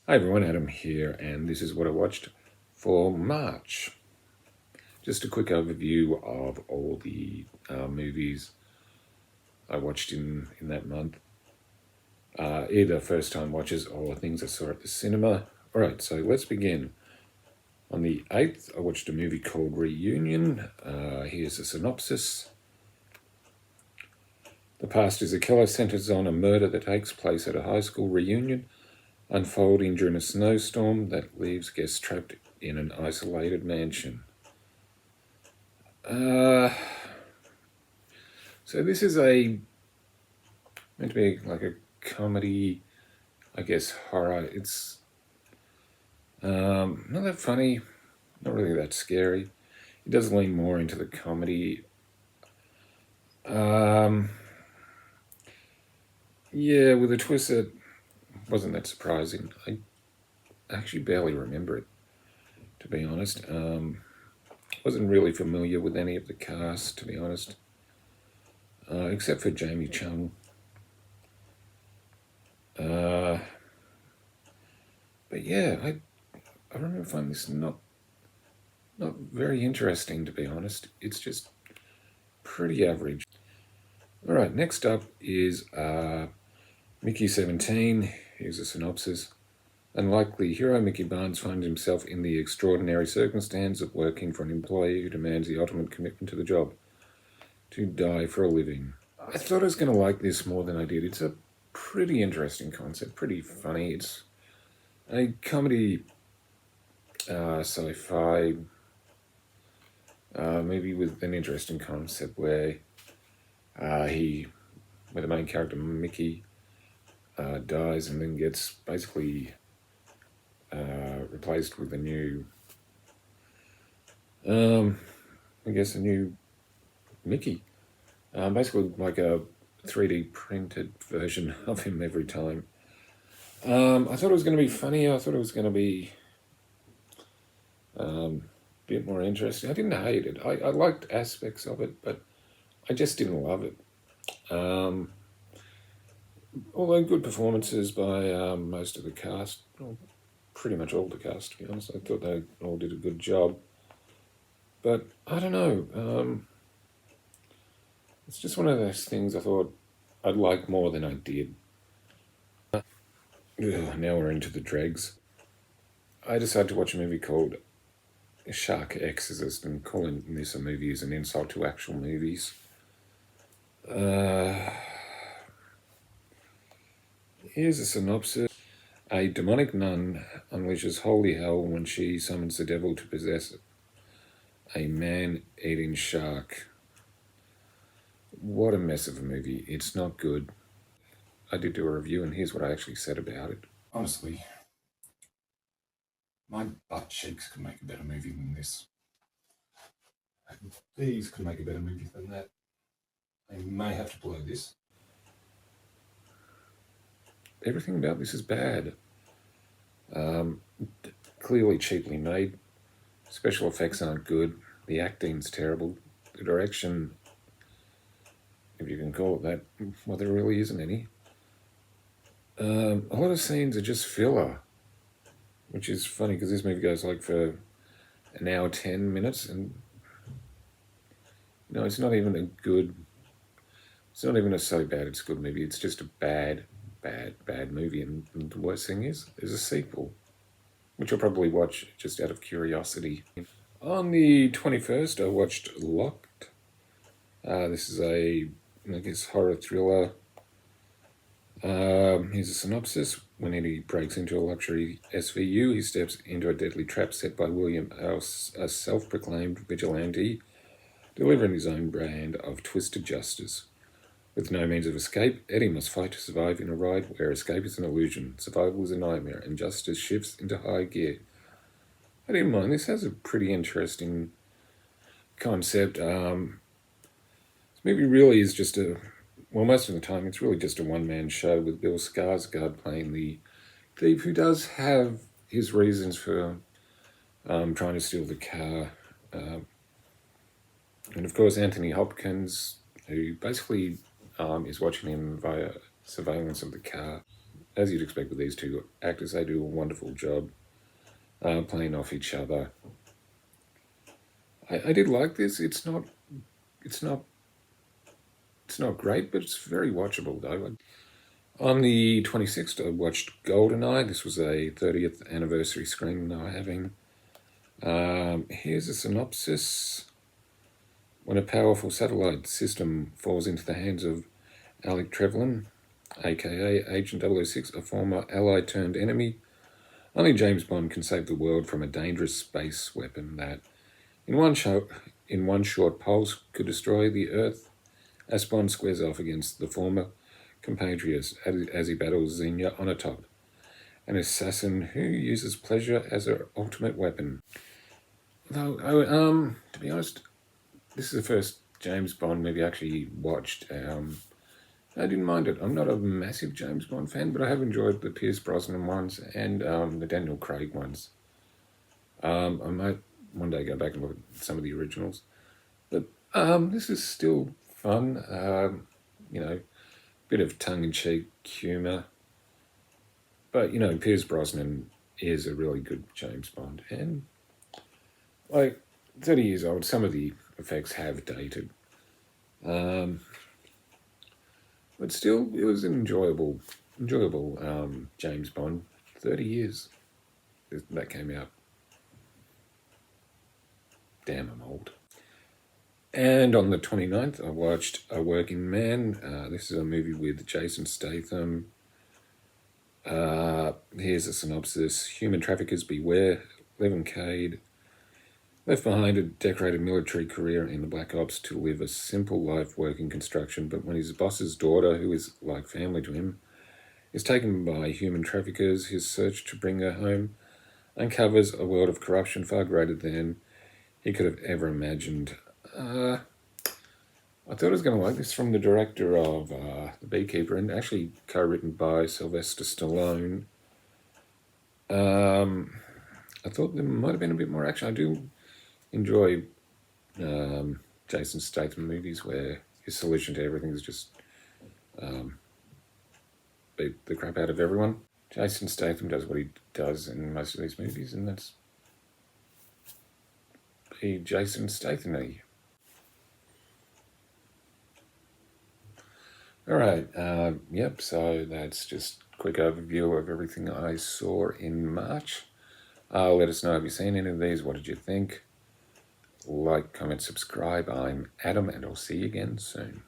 Hi everyone, Adam here, and this is what I watched for March. Just a quick overview of all the movies I watched in that month. Either first-time watches or things I saw at the cinema. Alright, so let's begin. On the 8th, I watched a movie called Reunion. Here's a synopsis. The past is a killer centers on a murder that takes place at a high school reunion, unfolding during a snowstorm that leaves guests trapped in an isolated mansion. So this is meant to be like a comedy, I guess horror. It's not that funny, not really that scary. It does lean more into the comedy. Yeah, with a twist that wasn't that surprising. I actually barely remember it, to be honest. Wasn't really familiar with any of the cast, to be honest, except for Jamie Chung. But yeah, I remember finding this not very interesting, to be honest. It's just pretty average. All right, next up is Mickey 17. Here's a synopsis. Unlikely hero Mickey Barnes finds himself in the extraordinary circumstance of working for an employee who demands the ultimate commitment to the job, to die for a living. I thought I was going to like this more than I did. It's a pretty interesting concept, pretty funny. It's a comedy, sci-fi movie with an interesting concept where where the main character Mickey dies and then gets basically replaced with a new, I guess a new Mickey. Basically like a 3D printed version of him every time. I thought it was going to be funny. I thought it was going to be a bit more interesting. I didn't hate it. I liked aspects of it, but I just didn't love it. Although good performances by most of the cast, well, pretty much all the cast, to be honest. I thought they all did a good job. But I don't know. It's just one of those things I thought I'd like more than I did. Now we're into the dregs. I decided to watch a movie called Shark Exorcist, and calling this a movie is an insult to actual movies. Here's a synopsis. A demonic nun unleashes holy hell when she summons the devil to possess a man-eating shark. What a mess of a movie. It's not good. I did do a review, and here's what I actually said about it. Honestly, my butt cheeks could make a better movie than this. These could make a better movie than that. They may have to blow this. Everything about this is bad. Clearly cheaply made. Special effects aren't good. The acting's terrible. The direction, if you can call it that, well, there really isn't any. A lot of scenes are just filler, which is funny because this movie goes like for an hour 10 minutes, and it's not even a good. It's not even a so bad it's good movie. It's just a bad movie, and the worst thing is, there's a sequel, which I'll probably watch just out of curiosity. On the 21st, I watched Locked. This is I guess, horror thriller. Here's a synopsis. When Eddie breaks into a luxury SVU, he steps into a deadly trap set by William, a self-proclaimed vigilante, delivering his own brand of twisted justice. With no means of escape, Eddie must fight to survive in a ride where escape is an illusion, survival is a nightmare, and justice shifts into high gear. I didn't mind. This has a pretty interesting concept. This movie really is just most of the time, it's really just a one-man show with Bill Skarsgård playing the thief, who does have his reasons for trying to steal the car. And of course, Anthony Hopkins, who basically is watching him via surveillance of the car. as you'd expect with these two actors, they do a wonderful job playing off each other. I did like this. It's not great, but it's very watchable though. On the 26th, I watched GoldenEye. This was a 30th anniversary screening they were having. Here's a synopsis. When a powerful satellite system falls into the hands of Alec Trevelyan, aka Agent 006, a former ally turned enemy, only James Bond can save the world from a dangerous space weapon that, in one short pulse, could destroy the Earth. As Bond squares off against the former compatriot as he battles Xenia Onatopp, an assassin who uses pleasure as her ultimate weapon. Though, to be honest, this is the first James Bond movie I actually watched. I didn't mind it. I'm not a massive James Bond fan, but I have enjoyed the Pierce Brosnan ones and the Daniel Craig ones. I might one day go back and look at some of the originals. But this is still fun. Bit of tongue-in-cheek humour. But, Pierce Brosnan is a really good James Bond. And, 30 years old, some of the effects have dated. But still, it was an enjoyable James Bond. 30 years that came out. Damn, I'm old. And on the 29th, I watched A Working Man. This is a movie with Jason Statham. Here's a synopsis. Human traffickers beware. Levin Cade, left behind a decorated military career in the Black Ops to live a simple life working construction, but when his boss's daughter, who is like family to him, is taken by human traffickers, his search to bring her home uncovers a world of corruption far greater than he could have ever imagined. I thought I was going to like this, from the director of The Beekeeper, and actually co-written by Sylvester Stallone. I thought there might have been a bit more action. I do enjoy Jason Statham movies where his solution to everything is just beat the crap out of everyone. Jason Statham does what he does in most of these movies, and that's be Jason Statham-y. Alright, so that's just a quick overview of everything I saw in March. Let us know, have you seen any of these? What did you think? Like, comment, subscribe. I'm Adam, and I'll see you again soon.